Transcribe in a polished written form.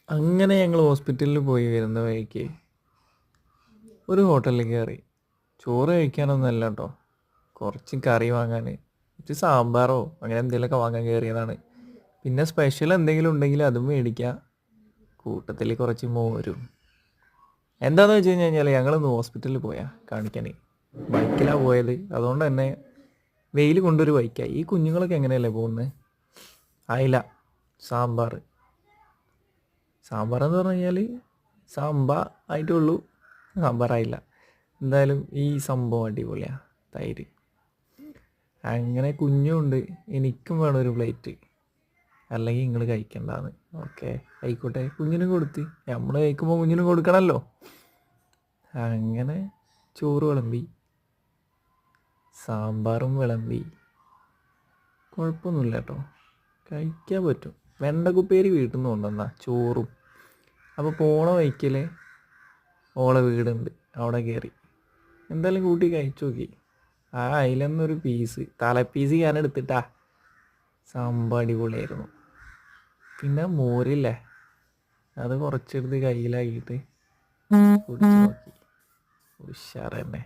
അങ്ങനെ ഞങ്ങൾ ഹോസ്പിറ്റലിൽ പോയി വരുന്ന വഴിക്ക് ഒരു ഹോട്ടലിൽ കയറി. ചോറ് കഴിക്കാനൊന്നുമല്ല കേട്ടോ, കുറച്ച് കറി വാങ്ങാൻ, കുറച്ച് സാമ്പാറോ അങ്ങനെ എന്തെങ്കിലുമൊക്കെ വാങ്ങാൻ കയറിയതാണ്. പിന്നെ സ്പെഷ്യൽ എന്തെങ്കിലും ഉണ്ടെങ്കിൽ അതും മേടിക്കാം, കൂട്ടത്തിൽ കുറച്ച് മോരും. എന്താണെന്ന് വെച്ച് കഴിഞ്ഞാൽ ഞങ്ങളിന്ന് ഹോസ്പിറ്റലിൽ പോയാൽ കാണിക്കാൻ ബൈക്കിലാണ് പോയത്. അതുകൊണ്ട് തന്നെ വെയിൽ കൊണ്ടൊരു ബൈക്കായി. ഈ കുഞ്ഞുങ്ങളൊക്കെ എങ്ങനെയല്ലേ പോകുന്നത്? അയില സാമ്പാർ. സാമ്പാർ എന്ന് പറഞ്ഞു കഴിഞ്ഞാൽ സാമ്പാർ ആയിട്ടുള്ളൂ, സാമ്പാറായില്ല. എന്തായാലും ഈ സംഭവം അടിപൊളിയാണ്. തൈര് അങ്ങനെ കുഞ്ഞുണ്ട്, എനിക്കും വേണം ഒരു പ്ലേറ്റ്, അല്ലെങ്കിൽ നിങ്ങൾ കഴിക്കണ്ടാന്ന്. ഓക്കെ ആയിക്കോട്ടെ, കുഞ്ഞിനും കൊടുത്ത്, നമ്മൾ കഴിക്കുമ്പോൾ കുഞ്ഞിനും കൊടുക്കണമല്ലോ. അങ്ങനെ ചോറ് വിളമ്പി, സാമ്പാറും വിളമ്പി. കുഴപ്പമൊന്നുമില്ല കേട്ടോ, കഴിക്കാൻ പറ്റും. വെണ്ടക്കുപ്പേരി വീട്ടിൽ നിന്ന് കൊണ്ടുവന്ന ചോറും. അപ്പോൾ പോണ വയ്ക്കൽ ഓളെ വീടുണ്ട്, അവിടെ കയറി എന്തായാലും കൂട്ടി കഴിച്ചു നോക്കി. ആ അതിലൊന്നൊരു പീസ്, തലപ്പീസ് ഞാൻ എടുത്തിട്ടാ. സംഭവം അടിപൊളിയായിരുന്നു. പിന്നെ മോരില്ലേ, അത് കുറച്ചെടുത്ത് കയ്യിലാക്കിയിട്ട് കുടിച്ചു നോക്കി. ഉഷാർ തന്നെ.